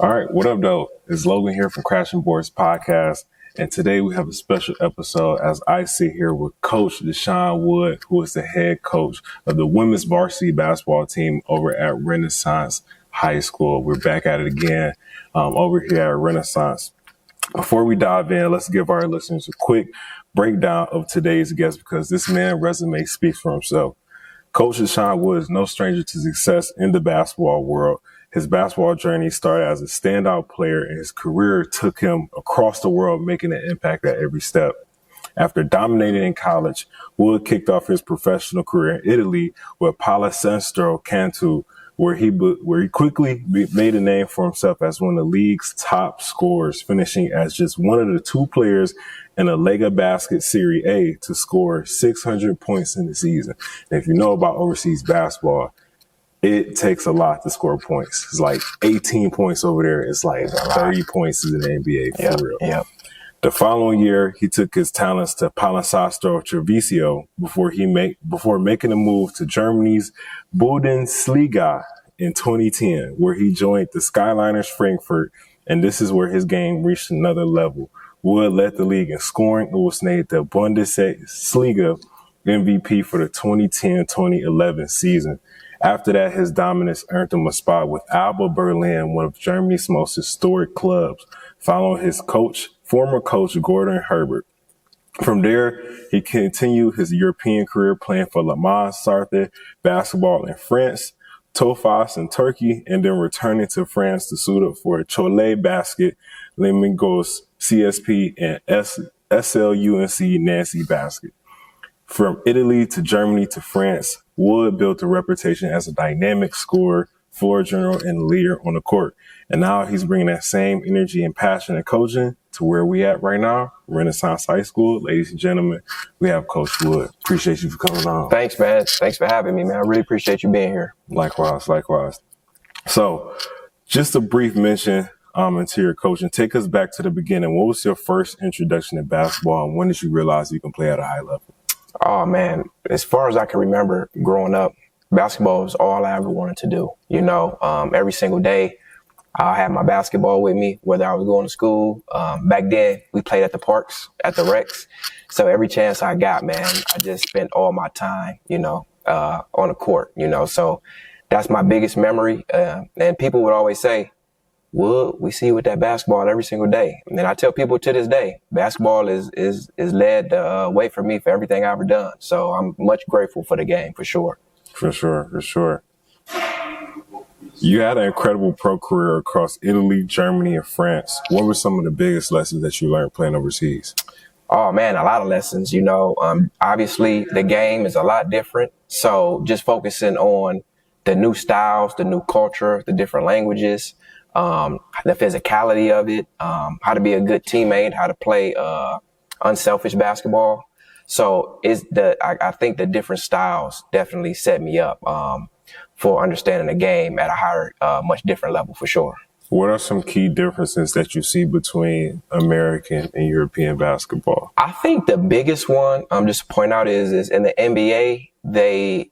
All right, what up, though? It's Logan here from Crashin Boards Podcast, and today we have a special episode as I sit here with Coach Dashaun Wood, who is the head coach of the women's varsity basketball team over at Renaissance High School. We're back at it again over here at Renaissance. Before we dive in, let's give our listeners a quick breakdown of today's guest because this man's resume speaks for himself. Coach Dashaun Wood is no stranger to success in the basketball world. His basketball journey started as a standout player, and his career took him across the world, making an impact at every step. After dominating in college, Wood kicked off his professional career in Italy with Pallavicino Cantu, where he quickly made a name for himself as one of the league's top scorers, finishing as just one of the two players in a Lega Basket Serie A to score 600 points in the season. And if you know about overseas basketball, it takes a lot to score points. It's like 18 points over there. It's like 30 points in the NBA for real. Yep. The following year, he took his talents to Palazzo Treviso before making a move to Germany's Bundesliga in 2010, where he joined the Skyliners Frankfurt, and this is where his game reached another level. Wood led the league in scoring and was named the Bundesliga MVP for the 2010-2011 season. After that, his dominance earned him a spot with Alba Berlin, one of Germany's most historic clubs, following his former coach Gordon Herbert. From there, he continued his European career playing for Le Mans Sarthe basketball in France, Tofas in Turkey, and then returning to France to suit up for Cholet Basket, Lemingos CSP, and SLUNC Nancy Basket. From Italy to Germany to France, Wood built a reputation as a dynamic scorer, floor general, and leader on the court. And now he's bringing that same energy and passion and coaching to where we at right now, Renaissance High School. Ladies and gentlemen, we have Coach Wood. Appreciate you for coming on. Thanks, man. Thanks for having me, man. I really appreciate you being here. Likewise. So just a brief mention into your coaching. Take us back to the beginning. What was your first introduction to basketball, and when did you realize you can play at a high level? Oh, man. As far as I can remember growing up, basketball was all I ever wanted to do. Every single day I had my basketball with me, whether I was going to school. Back then, we played at the parks, at the recs. So every chance I got, man, I just spent all my time, on the court, So that's my biggest memory. And people would always say, Wood, we see you with that basketball every single day. And I tell people to this day, basketball is led the way for me for everything I've ever done. So I'm much grateful for the game, for sure. For sure. You had an incredible pro career across Italy, Germany, and France. What were some of the biggest lessons that you learned playing overseas? Oh, man, a lot of lessons. Obviously, the game is a lot different. So just focusing on the new styles, the new culture, the different languages, the physicality of it, how to be a good teammate, how to play unselfish basketball. So I think the different styles definitely set me up for understanding the game at a higher, much different level for sure. What are some key differences that you see between American and European basketball? I think the biggest one, just to point out, is in the NBA, they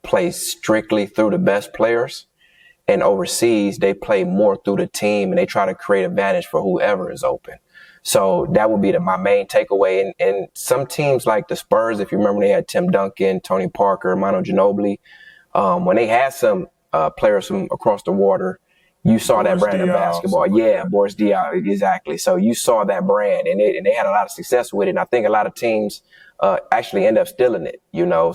play strictly through the best players. And overseas, they play more through the team and they try to create advantage for whoever is open. So that would be my main takeaway. And some teams like the Spurs, if you remember, they had Tim Duncan, Tony Parker, Manu Ginobili. When they had some players from across the water, you saw that brand of basketball. Yeah, Boris Diaw, exactly. So you saw that brand and they had a lot of success with it. And I think a lot of teams actually end up stealing it,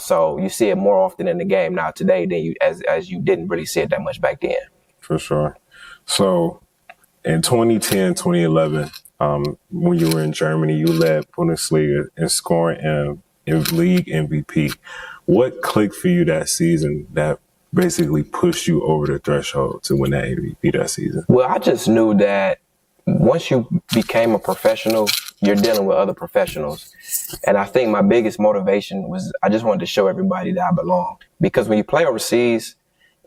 so you see it more often in the game now today than as you didn't really see it that much back then. For sure. So in 2010, 2011, when you were in Germany, you led Bundesliga in scoring and in league MVP. What clicked for you that season that basically pushed you over the threshold to win that MVP that season? Well, I just knew that once you became a professional, you're dealing with other professionals. And I think my biggest motivation was I just wanted to show everybody that I belonged. Because when you play overseas,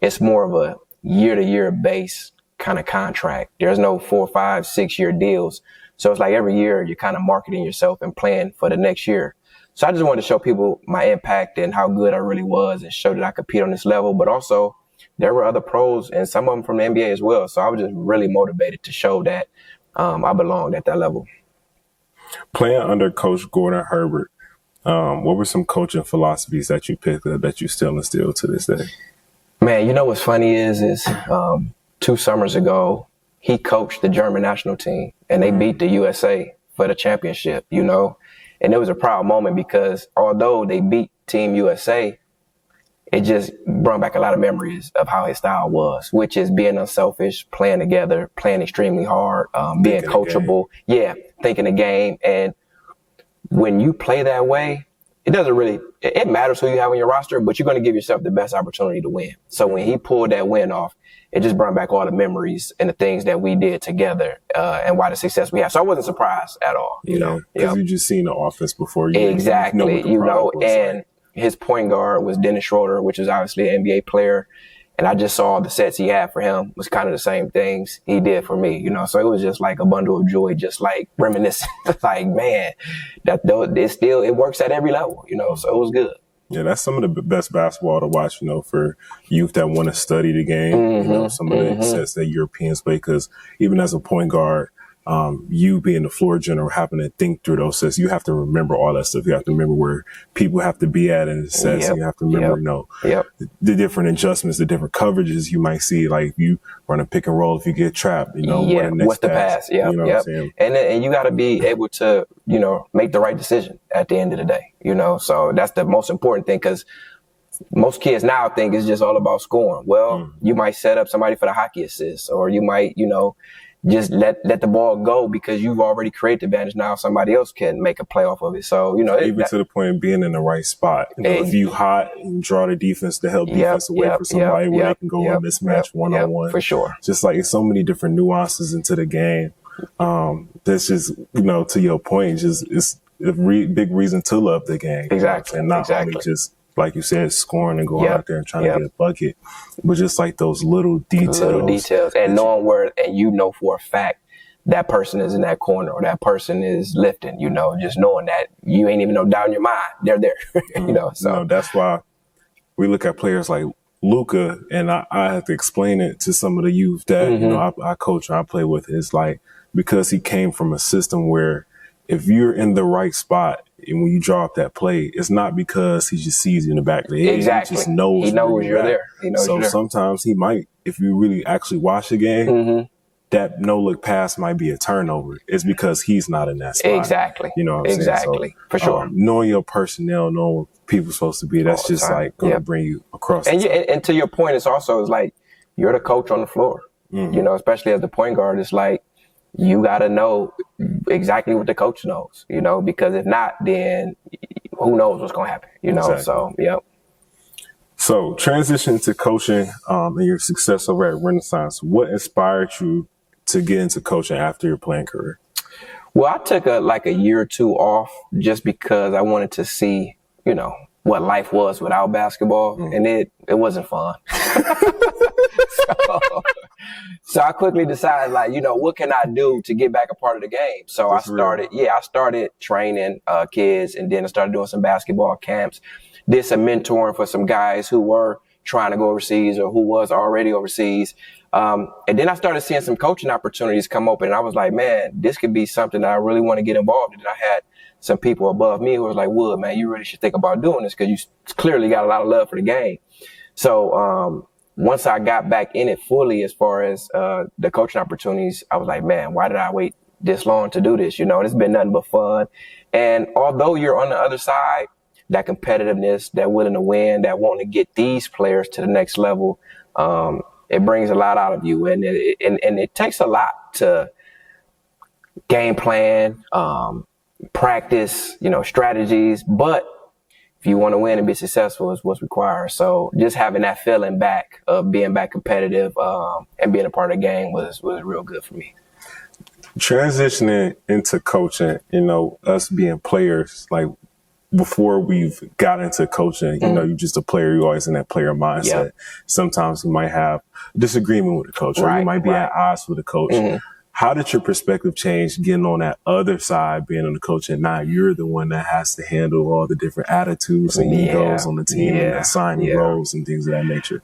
it's more of a year-to-year base kind of contract. There's no 4, 5, 6 year deals. So it's like every year you're kind of marketing yourself and planning for the next year. So I just wanted to show people my impact and how good I really was and show that I compete on this level, but also there were other pros and some of them from the NBA as well. So I was just really motivated to show that I belonged at that level. Playing under Coach Gordon Herbert, what were some coaching philosophies that you picked up that you still instill to this day? Man, you know what's funny is 2 summers ago, he coached the German national team, and they beat the USA for the championship, you know. And it was a proud moment because although they beat Team USA, it just brought back a lot of memories of how his style was, which is being unselfish, playing together, playing extremely hard, being coachable. Yeah, thinking the game. And when you play that way, it doesn't really – it matters who you have on your roster, but you're going to give yourself the best opportunity to win. So when he pulled that win off, it just brought back all the memories and the things that we did together and why the success we have. So I wasn't surprised at all, you know. Because you just seen the offense before. Exactly, and his point guard was Dennis Schroeder, which is obviously an NBA player. And I just saw the sets he had for him was kind of the same things he did for me, you know. So it was just like a bundle of joy, just like reminiscing. Like, man, it works at every level, you know. So it was good. Yeah, that's some of the best basketball to watch, you know, for youth that want to study the game. You know, some of the sets that Europeans play, because even as a point guard, you being the floor general, having to think through those sets, you have to remember all that stuff. You have to remember where people have to be at in the sets. You have to remember, you know, the different adjustments, the different coverages you might see. Like if you run a pick and roll, if you get trapped, you know, what's the pass? You know what I'm saying? And you got to be able to, you know, make the right decision at the end of the day, you know. So that's the most important thing, because most kids now think it's just all about scoring. Well, you might set up somebody for the hockey assist, or you might, you know, just let the ball go because you've already created the advantage. Now somebody else can make a play off of it. So, you know. Even to the point of being in the right spot. You know, if you hot and draw the defense to help defense away for somebody where they can go and mismatch one-on-one. For sure. Just like it's so many different nuances into the game. That's just, you know, to your point, just it's a big reason to love the game. Exactly. And not only just, like you said, scoring and going out there and trying to get a bucket, but just like those little details. And knowing where, and you know for a fact that person is in that corner or that person is lifting, you know, just knowing that you ain't even no doubt in your mind. They're there, you know. So you know, that's why we look at players like Luka, and I have to explain it to some of the youth that, you know, I coach and I play with. It's like, because he came from a system where if you're in the right spot and when you draw up that play, it's not because he just sees you in the back of the head. Exactly. He just knows, you're there. He knows so you're there. Sometimes he might, if you really actually watch the game, that no-look pass might be a turnover. It's because he's not in that spot. Exactly. You know what I'm saying? So, for sure. Knowing your personnel, knowing what people are supposed to be, that's just like going to bring you across. And to your point, it's like you're the coach on the floor. You know, especially as the point guard, it's like you got to know exactly what the coach knows, you know, because if not, then who knows what's going to happen, you know? So, So transition to coaching and your success over at Renaissance. What inspired you to get into coaching after your playing career? Well, I took a year or two off just because I wanted to see, you know, what life was without basketball, and it wasn't fun. So I quickly decided, like, you know, what can I do to get back a part of the game? So I started training kids, and then I started doing some basketball camps, did some mentoring for some guys who were trying to go overseas or who was already overseas. And then I started seeing some coaching opportunities come open, and I was like, man, this could be something that I really want to get involved in. And I had some people above me who was like, Wood, man, you really should think about doing this because you clearly got a lot of love for the game. So once I got back in it fully as far as the coaching opportunities, I was like, man, why did I wait this long to do this? You know, it's been nothing but fun. And although you're on the other side, that competitiveness, that willing to win, that wanting to get these players to the next level, it brings a lot out of you. And it takes a lot to game plan, practice, you know, strategies. But if you want to win and be successful, is what's required. So just having that feeling back of being back competitive and being a part of the game was real good for me. Transitioning into coaching, you know, us being players, like before we've got into coaching, you know, you're just a player. You're always in that player mindset. Sometimes you might have disagreement with the coach, or you might be at odds with the coach. How did your perspective change getting on that other side, being on the coach, and now you're the one that has to handle all the different attitudes and egos on the team and assigning roles and things of that nature?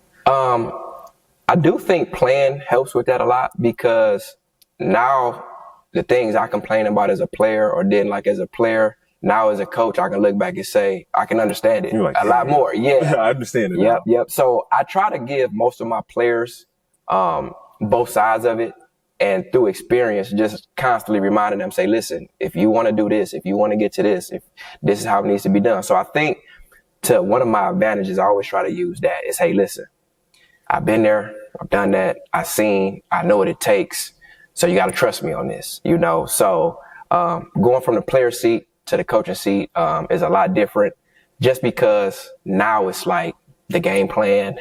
I do think playing helps with that a lot, because now the things I complain about as a player or didn't like as a player, now as a coach, I can look back and say, I can understand it a lot more. Yeah. I understand it. Yep. So I try to give most of my players both sides of it, and through experience, just constantly reminding them, say, listen, if you want to do this, if you want to get to this, if this is how it needs to be done. So I think to one of my advantages, I always try to use that is, hey, listen, I've been there, I've done that, I know what it takes. So you got to trust me on this, So going from the player seat to the coaching seat is a lot different, just because now it's like the game plan,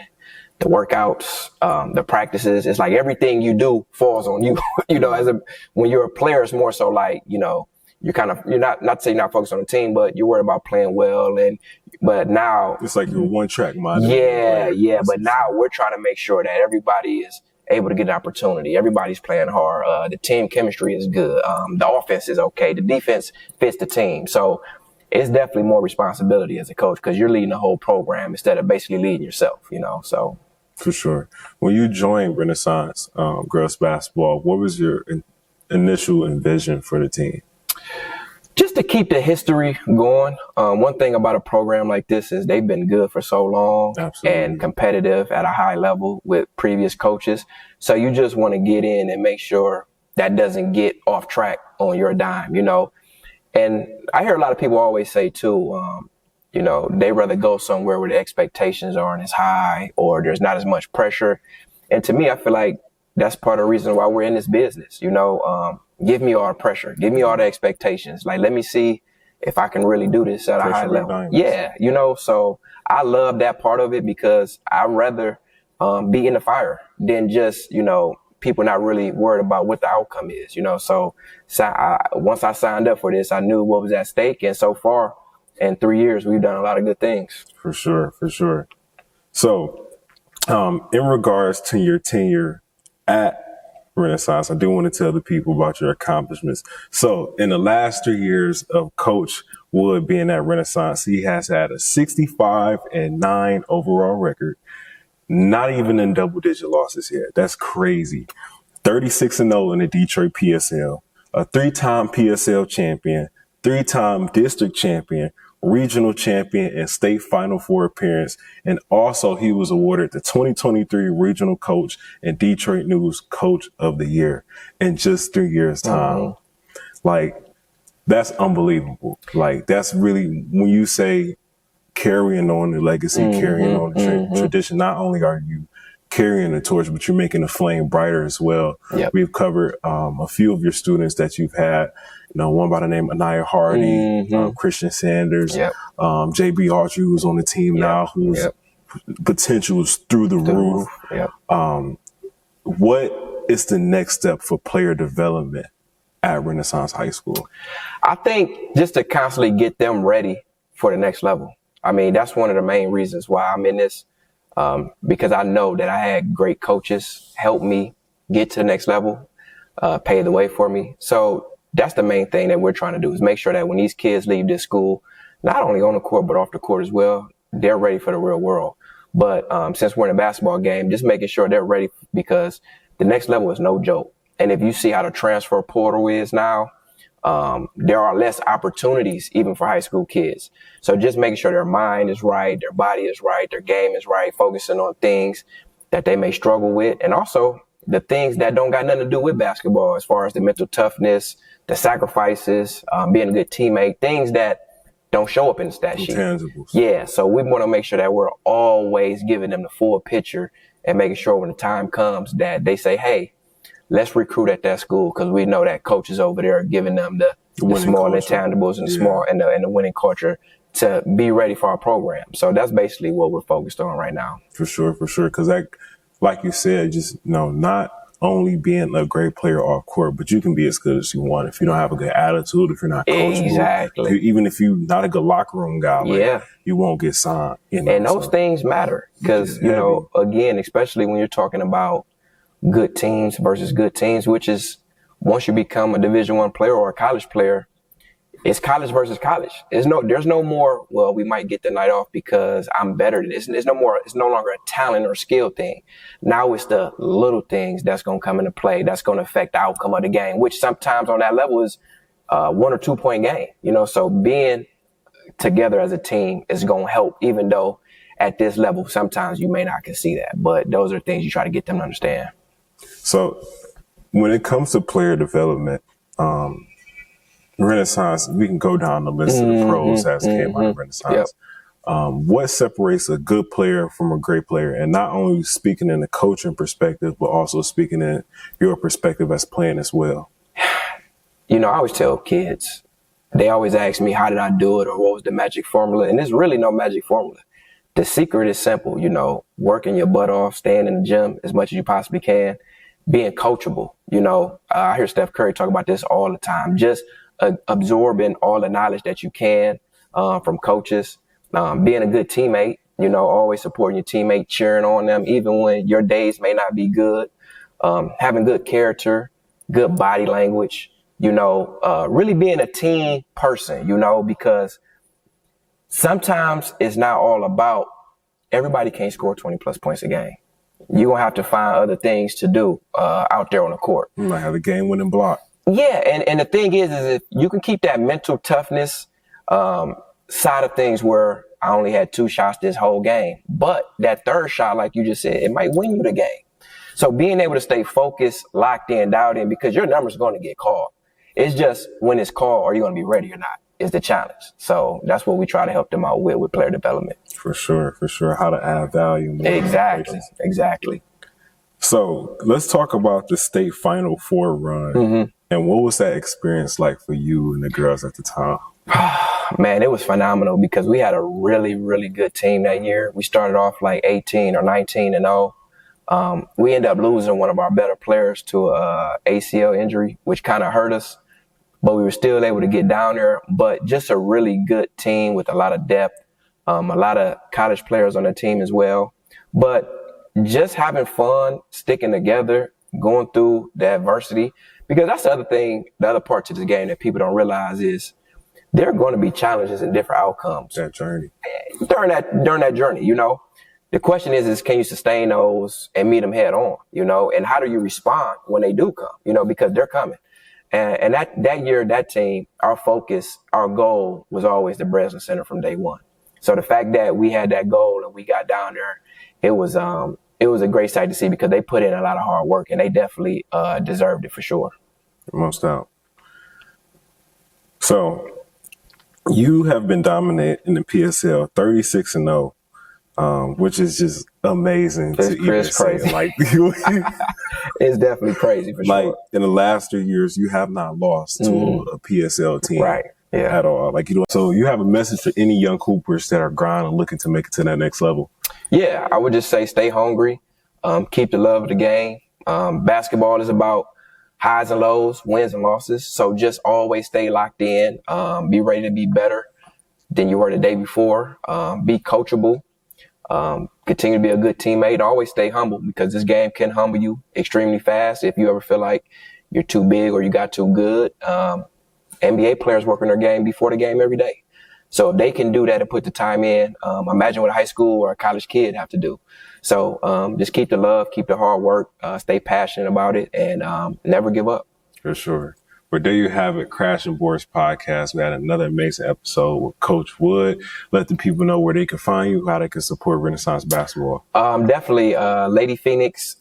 the workouts, the practices. It's like everything you do falls on you. When you're a player, it's more so like, you're not to say you're not focused on the team, but you're worried about playing well. But now it's like you're one track mind. Yeah. But now we're trying to make sure that everybody is able to get an opportunity. Everybody's playing hard. The team chemistry is good. The offense is okay. The defense fits the team. So it's definitely more responsibility as a coach, because you're leading the whole program instead of basically leading yourself, so. For sure. When you joined Renaissance girls basketball, what was your initial vision for the team? Just to keep the history going. One thing about a program like this is they've been good for so long. Absolutely. And competitive at a high level with previous coaches. So you just want to get in and make sure that doesn't get off track on your dime, And I hear a lot of people always say too, they rather go somewhere where the expectations aren't as high or there's not as much pressure. And to me, I feel like that's part of the reason why we're in this business. Give me all the pressure, give me all the expectations. Like, let me see if I can really do this at a high level. Yeah. So I love that part of it, because I'd rather be in the fire than just, people not really worried about what the outcome is, So once I signed up for this, I knew what was at stake. And so far, in 3 years, we've done a lot of good things. For sure. So, in regards to your tenure at Renaissance, I do want to tell the people about your accomplishments. So, in the last 3 years of Coach Wood being at Renaissance, he has had a 65-9 overall record, not even in double-digit losses yet. That's crazy. 36-0 in the Detroit PSL, a 3-time PSL champion, 3-time district champion, regional champion, and state Final Four appearance. And also he was awarded the 2023 regional coach and Detroit News Coach of the Year in just 3 years' time. Like, that's unbelievable. Like, that's really, when you say carrying on the legacy, carrying on the tradition, not only are you carrying the torch, but you're making the flame brighter as well. Yep. We've covered a few of your students that you've had, one by the name of Anaya Hardy, Christian Sanders, JB Archer, who's on the team now, whose potential is through the roof. What is the next step for player development at Renaissance High School? I think just to constantly get them ready for the next level. I mean, that's one of the main reasons why I'm in this, because I know that I had great coaches help me get to the next level, pave the way for me. So that's the main thing that we're trying to do, is make sure that when these kids leave this school, not only on the court, but off the court as well, they're ready for the real world. But since we're in a basketball game, just making sure they're ready, because the next level is no joke. And if you see how the transfer portal is now, there are less opportunities even for high school kids. So just making sure their mind is right, their body is right, their game is right, focusing on things that they may struggle with, and also the things that don't got nothing to do with basketball, as far as the mental toughness, the sacrifices, being a good teammate, things that don't show up in the stat sheet. Intangibles. Yeah, so we want to make sure that we're always giving them the full picture and making sure when the time comes that they say, hey, let's recruit at that school, because we know that coaches over there are giving them the small culture, intangibles and the small and the winning culture to be ready for our program. So that's basically what we're focused on right now. For sure. Because that, like you said, just not only being a great player off court, but you can be as good as you want if you don't have a good attitude, if you're not coachable. Exactly. Even if you're not a good locker room guy, you won't get signed. And those things matter, because again, especially when you're talking about good teams versus good teams, which is once you become a Division I player or a college player, it's college versus college. There's no more, well, we might get the night off because I'm better than this. It's no longer a talent or skill thing. Now it's the little things that's going to come into play that's going to affect the outcome of the game, which sometimes on that level is 1 or 2 point game, so being together as a team is going to help, even though at this level, sometimes you may not can see that, but those are things you try to get them to understand. So when it comes to player development, Renaissance, we can go down the list of the pros that came out of Renaissance. Yep. What separates a good player from a great player? And not only speaking in the coaching perspective, but also speaking in your perspective as playing as well. I always tell kids, they always ask me, how did I do it? Or what was the magic formula? And there's really no magic formula. The secret is simple, working your butt off, staying in the gym as much as you possibly can, being coachable. I hear Steph Curry talk about this all the time, just absorbing all the knowledge that you can from coaches, being a good teammate, always supporting your teammate, cheering on them, even when your days may not be good, having good character, good body language, really being a team person, because sometimes it's not all about everybody can't score 20 plus points a game. You're going to have to find other things to do out there on the court. You might have a game winning block. Yeah, and the thing is if you can keep that mental toughness side of things where I only had 2 shots this whole game, but that third shot, like you just said, it might win you the game. So being able to stay focused, locked in, dialed in, because your number's going to get called. It's just when it's called, are you going to be ready or not, is the challenge. So that's what we try to help them out with player development. For sure. How to add value. Exactly. So let's talk about the state Final Four run. Mm-hmm. And what was that experience like for you and the girls at the time? Man, it was phenomenal because we had a really, really good team that year. We started off like 18 or 19-0. We ended up losing one of our better players to a ACL injury, which kind of hurt us. But we were still able to get down there. But just a really good team with a lot of depth, a lot of college players on the team as well. But just having fun, sticking together, going through the adversity. Because that's the other thing, the other part to this game that people don't realize is there are going to be challenges and different outcomes. That journey. During that journey, The question is can you sustain those and meet them head on, and how do you respond when they do come, because they're coming. And that year, that team, our focus, our goal was always the Breslin Center from day one. So the fact that we had that goal and we got down there, it was a great sight to see because they put in a lot of hard work and they definitely deserved it for sure. Most out. So you have been dominant in the PSL 36-0, which is just amazing to even say. Like, it's definitely crazy for sure. Like in the last 3 years, you have not lost to a PSL team. Right. Yeah. At all. So you have a message for any young Hoopers that are grinding, looking to make it to that next level? Yeah, I would just say stay hungry, keep the love of the game. Basketball is about highs and lows, wins and losses. So just always stay locked in, be ready to be better than you were the day before, be coachable, continue to be a good teammate, always stay humble because this game can humble you extremely fast if you ever feel like you're too big or you got too good. NBA players work on their game before the game every day. So if they can do that and put the time in, imagine what a high school or a college kid have to do. So just keep the love, keep the hard work, stay passionate about it, and never give up. For sure. But there you have it, Crashin Boards Podcast. We had another amazing episode with Coach Wood. Let the people know where they can find you, how they can support Renaissance basketball. Definitely. Lady Phoenix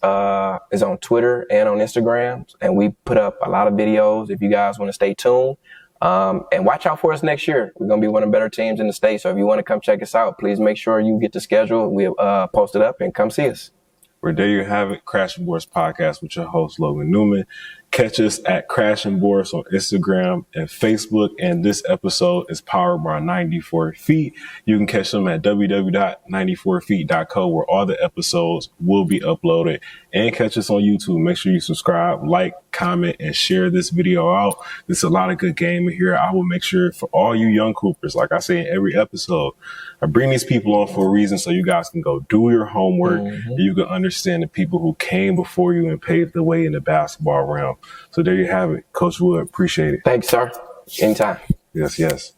is on Twitter and on Instagram, and we put up a lot of videos if you guys want to stay tuned. And watch out for us next year. We're going to be one of the better teams in the state. So if you want to come check us out, please make sure you get the schedule. We'll post it up and come see us. Well, there you have it, Crashin Boards Podcast with your host, Logan Newman. Catch us at Crashin Boards on Instagram and Facebook. And this episode is powered by 94 Feet. You can catch them at www.94feet.co where all the episodes will be uploaded. And catch us on YouTube. Make sure you subscribe, like, comment, and share this video out. There's a lot of good game in here. I will make sure for all you young Coopers, like I say in every episode, I bring these people on for a reason so you guys can go do your homework and you can understand the people who came before you and paved the way in the basketball realm. So there you have it. Coach Wood, appreciate it. Thanks, sir. Anytime. Yes, yes.